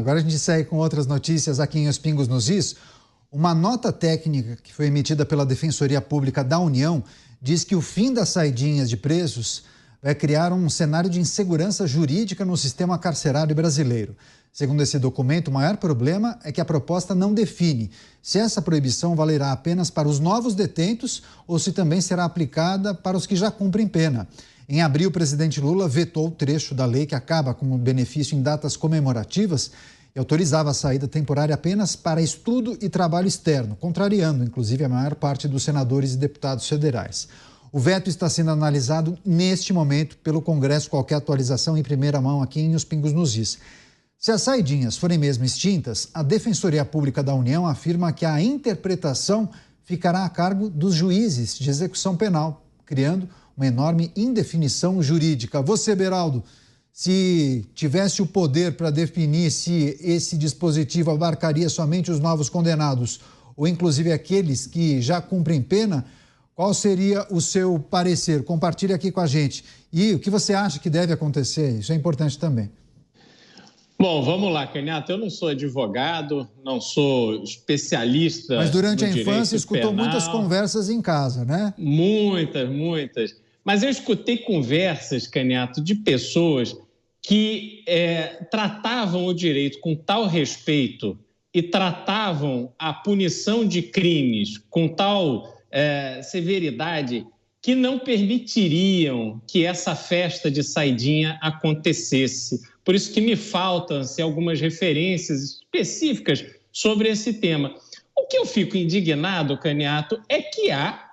Agora a gente segue com outras notícias aqui em Os Pingos nos Is. Uma nota técnica que foi emitida pela Defensoria Pública da União diz que o fim das saidinhas de presos vai criar um cenário de insegurança jurídica no sistema carcerário brasileiro. Segundo esse documento, o maior problema é que a proposta não define se essa proibição valerá apenas para os novos detentos ou se também será aplicada para os que já cumprem pena. Em abril, o presidente Lula vetou o trecho da lei que acaba com o benefício em datas comemorativas e autorizava a saída temporária apenas para estudo e trabalho externo, contrariando, inclusive, a maior parte dos senadores e deputados federais. O veto está sendo analisado neste momento pelo Congresso. Qualquer atualização em primeira mão aqui em Os Pingos nos Is. Se as saidinhas forem mesmo extintas, a Defensoria Pública da União afirma que a interpretação ficará a cargo dos juízes de execução penal, criando uma enorme indefinição jurídica. Você, Beraldo, se tivesse o poder para definir se esse dispositivo abarcaria somente os novos condenados ou inclusive aqueles que já cumprem pena, qual seria o seu parecer? Compartilhe aqui com a gente. E o que você acha que deve acontecer? Isso é importante também. Bom, vamos lá, Canhato. Eu não sou advogado, não sou especialista. Mas durante a infância penal. escutou muitas conversas em casa, né? Muitas. Mas eu escutei conversas, Canhato, de pessoas que tratavam o direito com tal respeito e tratavam a punição de crimes com tal severidade que não permitiriam que essa festa de saidinha acontecesse. Por isso que me faltam algumas referências específicas sobre esse tema. O que eu fico indignado, Canhato, é que há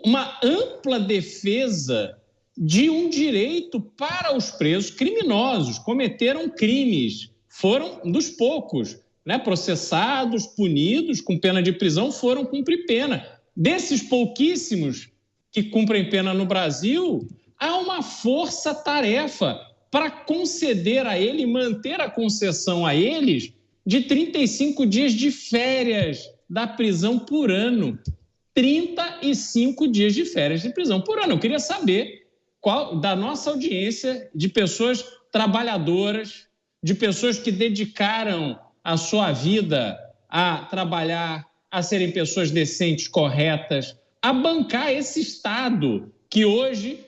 uma ampla defesa de um direito para os presos criminosos. Cometeram crimes, foram dos poucos, né? Processados, punidos com pena de prisão, foram cumprir pena. Desses pouquíssimos que cumprem pena no Brasil, há uma força-tarefa para conceder a ele, manter a concessão a eles de 35 dias de férias da prisão por ano. 35 dias de férias de prisão por ano. Eu queria saber da nossa audiência, de pessoas trabalhadoras, de pessoas que dedicaram a sua vida a trabalhar, a serem pessoas decentes, corretas, a bancar esse Estado que hoje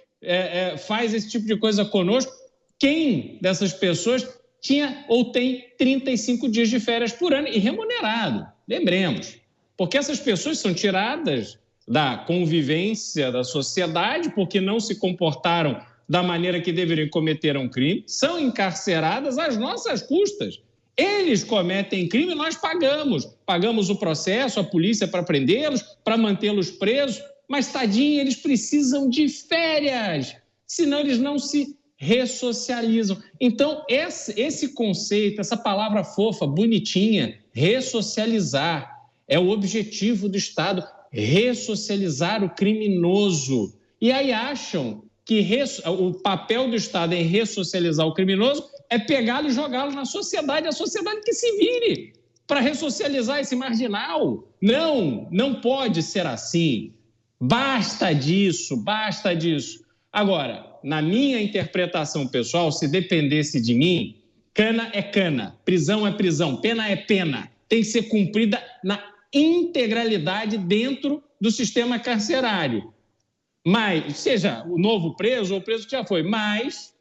faz esse tipo de coisa conosco. Quem dessas pessoas tinha ou tem 35 dias de férias por ano e remunerado? Lembremos, porque essas pessoas são tiradas da convivência da sociedade porque não se comportaram da maneira que deveriam, cometeram crime, são encarceradas às nossas custas. Eles cometem crime, nós pagamos o processo, a polícia para prendê-los, para mantê-los presos, mas, tadinho, eles precisam de férias, senão eles não se ressocializam. Então, esse conceito, essa palavra fofa, bonitinha, ressocializar, é o objetivo do Estado, ressocializar o criminoso. E aí acham que o papel do Estado em ressocializar o criminoso é pegá-lo e jogá-lo na sociedade, a sociedade que se vire para ressocializar esse marginal. Não pode ser assim. Basta disso. Agora, na minha interpretação pessoal, se dependesse de mim, cana é cana, prisão é prisão, pena é pena. Tem que ser cumprida na integralidade dentro do sistema carcerário. Mas, seja o novo preso ou o preso que já foi, mas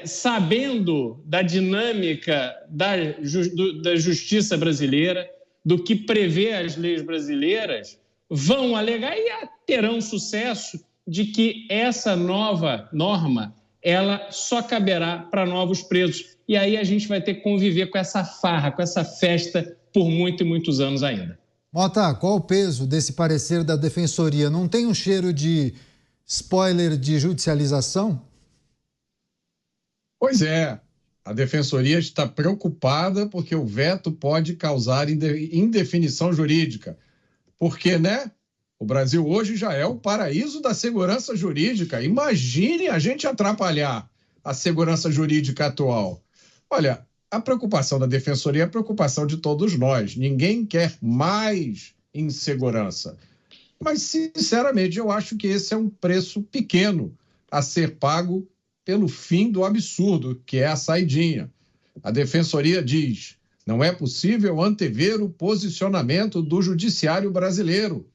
sabendo da dinâmica da justiça brasileira, do que prevê as leis brasileiras, vão alegar e terão sucesso de que essa nova norma ela só caberá para novos presos. E aí a gente vai ter que conviver com essa farra, com essa festa por muitos anos ainda. Mota, qual o peso desse parecer da Defensoria? Não tem um cheiro de spoiler de judicialização? Pois é, a Defensoria está preocupada porque o veto pode causar indefinição jurídica. Porque, né? O Brasil hoje já é o paraíso da segurança jurídica. Imagine a gente atrapalhar a segurança jurídica atual. Olha, a preocupação da Defensoria é a preocupação de todos nós. Ninguém quer mais insegurança. Mas, sinceramente, eu acho que esse é um preço pequeno a ser pago pelo fim do absurdo, que é a saidinha. A Defensoria diz: não é possível antever o posicionamento do judiciário brasileiro.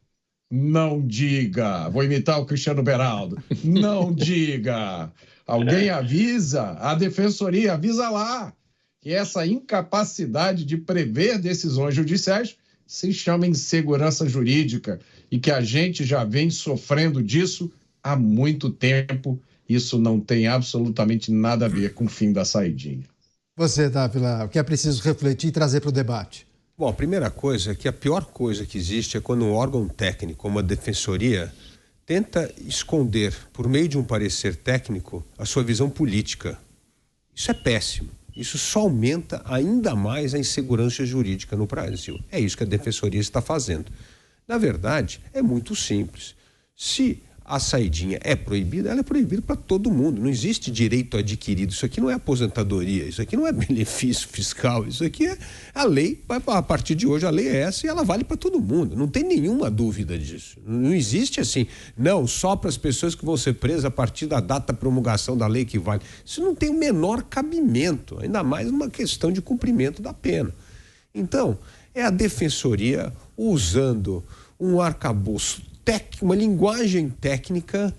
Não diga, vou imitar o Cristiano Beraldo, não diga. Alguém avisa, a Defensoria avisa lá, que essa incapacidade de prever decisões judiciais se chama insegurança jurídica e que a gente já vem sofrendo disso há muito tempo. Isso não tem absolutamente nada a ver com o fim da saidinha. Você, Dávila, o que é preciso refletir e trazer para o debate? Bom, a primeira coisa é que a pior coisa que existe é quando um órgão técnico, como a Defensoria, tenta esconder, por meio de um parecer técnico, a sua visão política. Isso é péssimo. Isso só aumenta ainda mais a insegurança jurídica no Brasil. É isso que a Defensoria está fazendo. Na verdade, é muito simples. Se a saidinha é proibida, ela é proibida para todo mundo. Não existe direito adquirido. Isso aqui não é aposentadoria, isso aqui não é benefício fiscal, isso aqui é a lei. A partir de hoje a lei é essa e ela vale para todo mundo. Não tem nenhuma dúvida disso. Não existe assim, não, só para as pessoas que vão ser presas a partir da data da promulgação da lei que vale. Isso não tem o menor cabimento, ainda mais uma questão de cumprimento da pena. Então, é a Defensoria usando um arcabouço uma linguagem técnica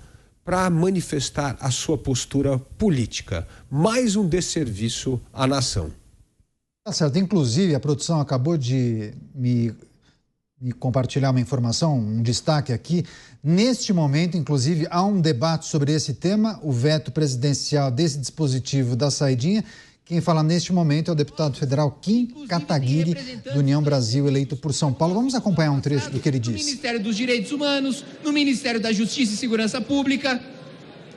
para manifestar a sua postura política. Mais um desserviço à nação. Tá certo. Inclusive, a produção acabou de me compartilhar uma informação, um destaque aqui. Neste momento, inclusive, há um debate sobre esse tema, o veto presidencial desse dispositivo da saidinha. Quem fala neste momento é o deputado federal Kim Kataguiri, do União Brasil, eleito por São Paulo. Vamos acompanhar um trecho do que ele disse. No Ministério dos Direitos Humanos, no Ministério da Justiça e Segurança Pública.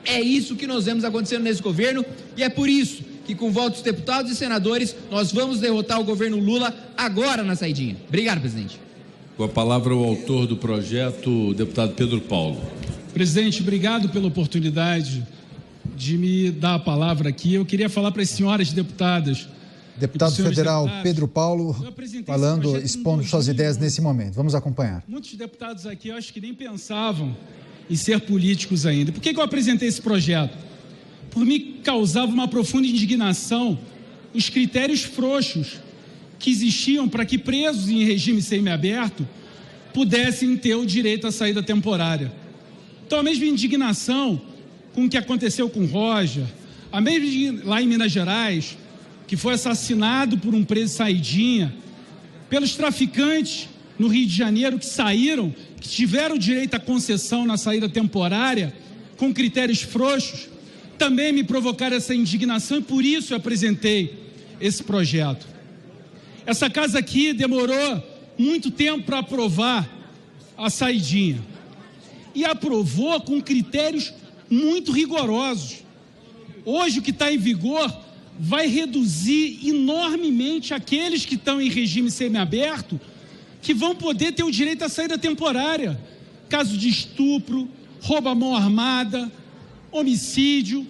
É isso que nós vemos acontecendo nesse governo e é por isso que, com votos dos deputados e senadores, nós vamos derrotar o governo Lula agora na saidinha. Obrigado, presidente. Com a palavra o autor do projeto, o deputado Pedro Paulo. Presidente, obrigado pela oportunidade de me dar a palavra aqui. Eu queria falar para as senhoras deputadas. Deputado federal Pedro Paulo falando, expondo suas ideias nesse momento. Vamos acompanhar. Muitos deputados aqui, eu acho que nem pensavam em ser políticos ainda. Por que eu apresentei esse projeto? Por me causava uma profunda indignação os critérios frouxos que existiam para que presos em regime semiaberto pudessem ter o direito à saída temporária. Então, a mesma indignação com o que aconteceu com Roger, a mesma lá em Minas Gerais, que foi assassinado por um preso saidinha, pelos traficantes no Rio de Janeiro que saíram, que tiveram direito à concessão na saída temporária, com critérios frouxos, também me provocaram essa indignação e por isso eu apresentei esse projeto. Essa casa aqui demorou muito tempo para aprovar a saidinha e aprovou com critérios muito rigorosos. Hoje o que está em vigor vai reduzir enormemente aqueles que estão em regime semiaberto, que vão poder ter o direito à saída temporária. Caso de estupro, roubo à mão armada, homicídio,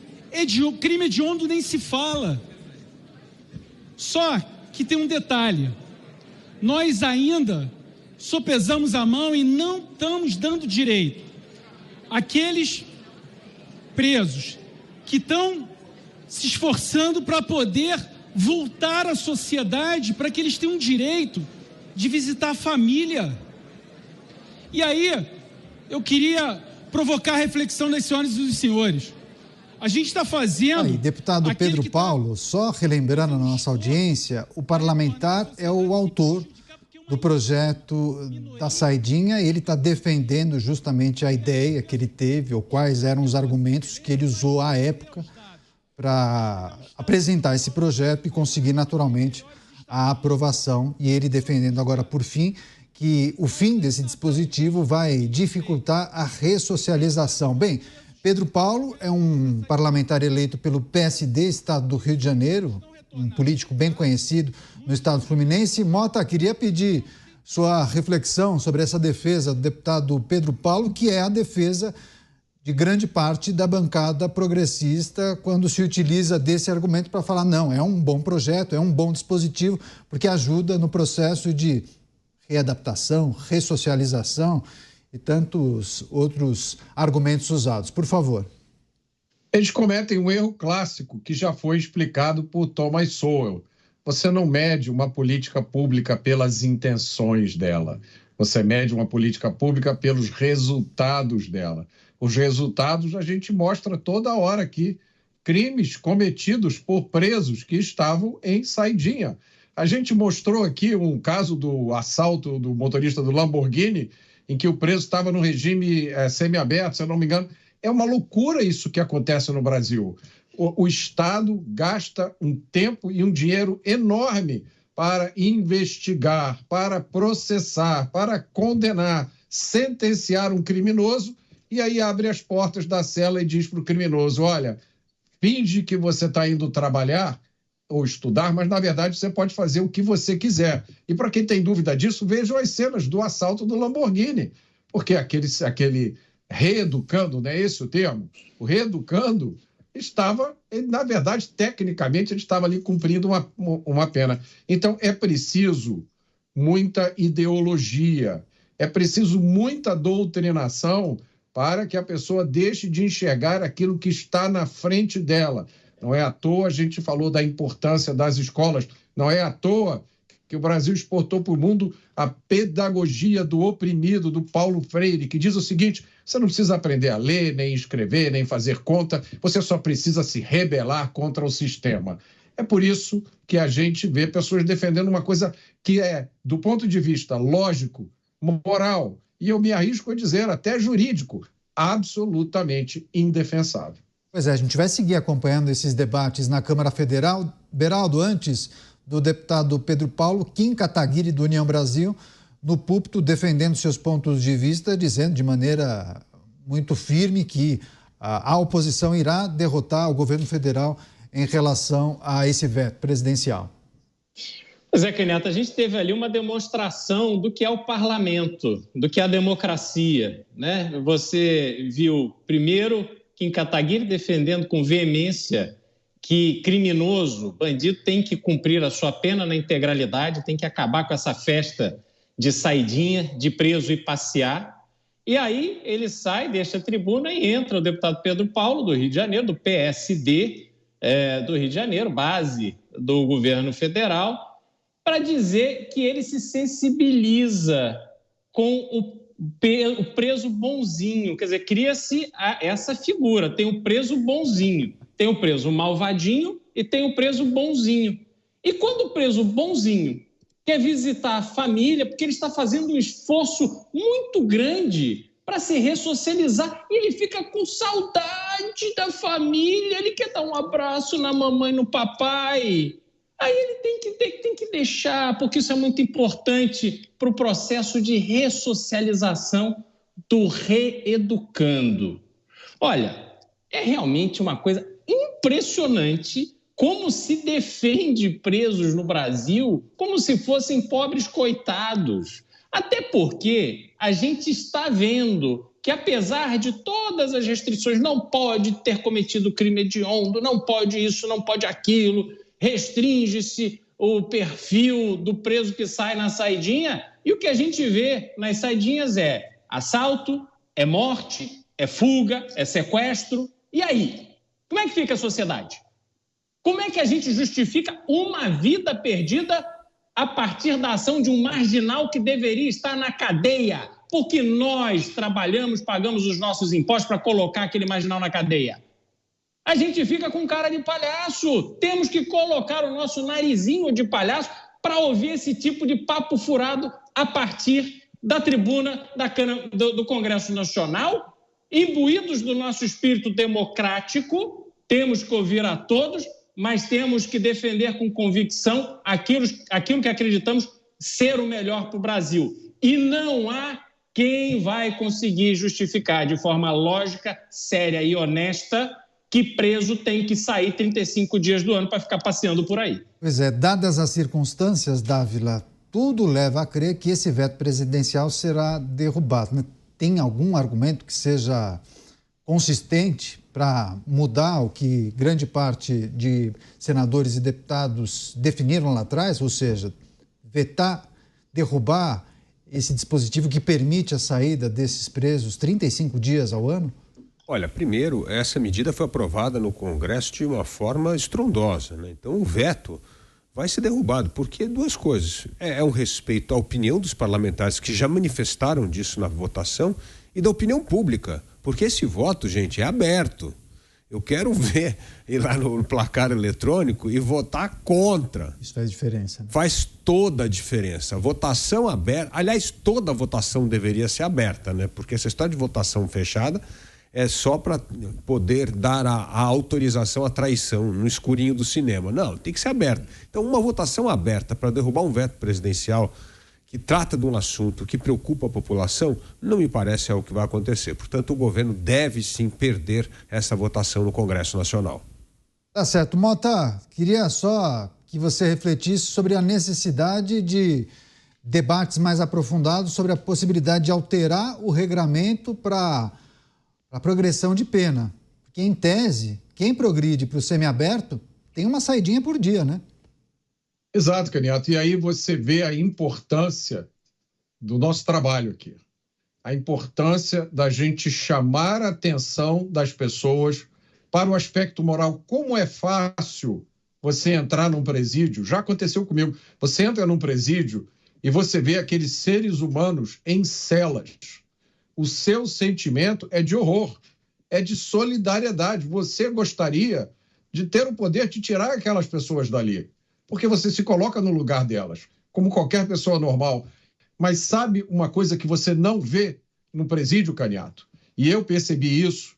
crime hediondo nem se fala. Só que tem um detalhe, nós ainda sopesamos a mão e não estamos dando direito àqueles presos que estão se esforçando para poder voltar à sociedade, para que eles tenham direito de visitar a família. E aí, eu queria provocar a reflexão das senhoras e dos senhores. A gente está fazendo... Aí, deputado Pedro Paulo, só relembrando a nossa audiência, o parlamentar é o autor do projeto da saidinha, ele está defendendo justamente a ideia que ele teve, ou quais eram os argumentos que ele usou à época para apresentar esse projeto e conseguir naturalmente a aprovação. E ele defendendo agora, por fim, que o fim desse dispositivo vai dificultar a ressocialização. Bem, Pedro Paulo é um parlamentar eleito pelo PSD, estado do Rio de Janeiro, um político bem conhecido no estado fluminense. Mota, queria pedir sua reflexão sobre essa defesa do deputado Pedro Paulo, que é a defesa de grande parte da bancada progressista quando se utiliza desse argumento para falar, não, é um bom projeto, é um bom dispositivo, porque ajuda no processo de readaptação, ressocialização e tantos outros argumentos usados. Por favor. Eles cometem um erro clássico que já foi explicado por Thomas Sowell. você não mede uma política pública pelas intenções dela. Você mede uma política pública pelos resultados dela. Os resultados a gente mostra toda hora aqui. Crimes cometidos por presos que estavam em saidinha. A gente mostrou aqui um caso do assalto do motorista do Lamborghini, em que o preso estava no regime semiaberto, se eu não me engano. É uma loucura isso que acontece no Brasil. O Estado gasta um tempo e um dinheiro enorme para investigar, para processar, para condenar, sentenciar um criminoso, e aí abre as portas da cela e diz para o criminoso: olha, finge que você está indo trabalhar ou estudar, mas na verdade você pode fazer o que você quiser. E para quem tem dúvida disso, vejam as cenas do assalto do Lamborghini, porque aquele reeducando, não é esse o termo? O reeducando estava, na verdade, tecnicamente, ele estava ali cumprindo uma pena. Então, é preciso muita ideologia, é preciso muita doutrinação para que a pessoa deixe de enxergar aquilo que está na frente dela. Não é à toa, a gente falou da importância das escolas, não é à toa que o Brasil exportou para o mundo a pedagogia do oprimido, do Paulo Freire, que diz o seguinte: você não precisa aprender a ler, nem escrever, nem fazer conta, você só precisa se rebelar contra o sistema. É por isso que a gente vê pessoas defendendo uma coisa que é, do ponto de vista lógico, moral, e eu me arrisco a dizer até jurídico, absolutamente indefensável. Pois é, a gente vai seguir acompanhando esses debates na Câmara Federal. Beraldo, antes do deputado Pedro Paulo, Kim Kataguiri, do União Brasil, no púlpito defendendo seus pontos de vista, dizendo de maneira muito firme que a oposição irá derrotar o governo federal em relação a esse veto presidencial. Pois é, Caneta, a gente teve ali uma demonstração do que é o parlamento, do que é a democracia, né? Você viu, primeiro, Kim Kataguiri defendendo com veemência que criminoso, bandido, tem que cumprir a sua pena na integralidade, tem que acabar com essa festa de saidinha, de preso e passear. E aí ele sai, deixa a tribuna e entra o deputado Pedro Paulo, do Rio de Janeiro, do PSD do Rio de Janeiro, base do governo federal, para dizer que ele se sensibiliza com o preso bonzinho. Quer dizer, cria-se essa figura, tem o preso bonzinho, tem o preso malvadinho e tem o preso bonzinho. E quando o preso bonzinho quer visitar a família, porque ele está fazendo um esforço muito grande para se ressocializar, e ele fica com saudade da família, ele quer dar um abraço na mamãe e no papai. Aí ele tem que deixar, porque isso é muito importante para o processo de ressocialização do reeducando. Olha, é realmente uma coisa impressionante como se defende presos no Brasil como se fossem pobres coitados. Até porque a gente está vendo que, apesar de todas as restrições, não pode ter cometido crime hediondo, não pode isso, não pode aquilo, restringe-se o perfil do preso que sai na saidinha, e o que a gente vê nas saidinhas é assalto, é morte, é fuga, é sequestro. E aí? Como é que fica a sociedade? Como é que a gente justifica uma vida perdida a partir da ação de um marginal que deveria estar na cadeia? Porque nós trabalhamos, pagamos os nossos impostos para colocar aquele marginal na cadeia. A gente fica com cara de palhaço. Temos que colocar o nosso narizinho de palhaço para ouvir esse tipo de papo furado a partir da tribuna do Congresso Nacional. Imbuídos do nosso espírito democrático, temos que ouvir a todos, mas temos que defender com convicção aquilo que acreditamos ser o melhor para o Brasil. E não há quem vai conseguir justificar de forma lógica, séria e honesta que preso tem que sair 35 dias do ano para ficar passeando por aí. Pois é, dadas as circunstâncias, Dávila, tudo leva a crer que esse veto presidencial será derrubado, né? Tem algum argumento que seja consistente para mudar o que grande parte de senadores e deputados definiram lá atrás, ou seja, vetar, derrubar esse dispositivo que permite a saída desses presos 35 dias ao ano? Olha, primeiro, essa medida foi aprovada no Congresso de uma forma estrondosa, né? Então, o veto vai ser derrubado, porque duas coisas. É um respeito à opinião dos parlamentares que já manifestaram disso na votação e da opinião pública, porque esse voto, gente, é aberto. Eu quero ver ir lá no placar eletrônico e votar contra. Isso faz diferença, né? Faz toda a diferença. Votação aberta, aliás, toda votação deveria ser aberta, né? Porque essa história de votação fechada é só para poder dar a autorização à traição no escurinho do cinema. Não, tem que ser aberta. Então, uma votação aberta para derrubar um veto presidencial que trata de um assunto que preocupa a população, não me parece algo que vai acontecer. Portanto, o governo deve sim perder essa votação no Congresso Nacional. Tá certo. Mota, queria só que você refletisse sobre a necessidade de debates mais aprofundados sobre a possibilidade de alterar o regramento para a progressão de pena. Porque, em tese, quem progride para o semiaberto tem uma saidinha por dia, né? Exato, Caniato. E aí você vê a importância do nosso trabalho aqui. A importância da gente chamar a atenção das pessoas para o aspecto moral. Como é fácil você entrar num presídio, já aconteceu comigo, você entra num presídio e você vê aqueles seres humanos em celas. O seu sentimento é de horror, é de solidariedade. Você gostaria de ter o poder de tirar aquelas pessoas dali, porque você se coloca no lugar delas, como qualquer pessoa normal. Mas sabe uma coisa que você não vê no presídio, Caniato? E eu percebi isso.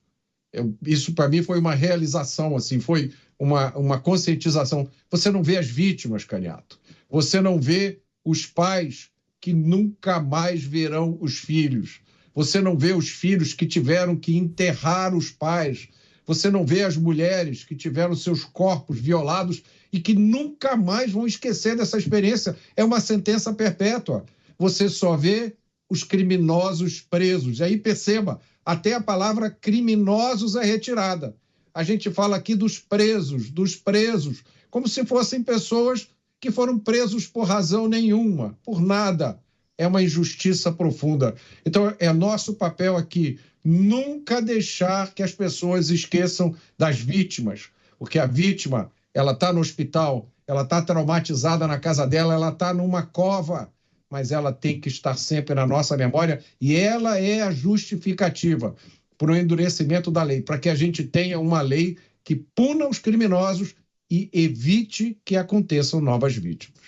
Isso para mim foi uma realização, assim, foi uma conscientização. Você não vê as vítimas, Caniato. Você não vê os pais que nunca mais verão os filhos. Você não vê os filhos que tiveram que enterrar os pais. Você não vê as mulheres que tiveram seus corpos violados e que nunca mais vão esquecer dessa experiência. É uma sentença perpétua. Você só vê os criminosos presos. E aí perceba, até a palavra criminosos é retirada. A gente fala aqui dos presos, como se fossem pessoas que foram presos por razão nenhuma, por nada. É uma injustiça profunda. Então, é nosso papel aqui nunca deixar que as pessoas esqueçam das vítimas, porque a vítima, ela está no hospital, ela está traumatizada na casa dela, ela está numa cova, mas ela tem que estar sempre na nossa memória e ela é a justificativa para o endurecimento da lei, para que a gente tenha uma lei que puna os criminosos e evite que aconteçam novas vítimas.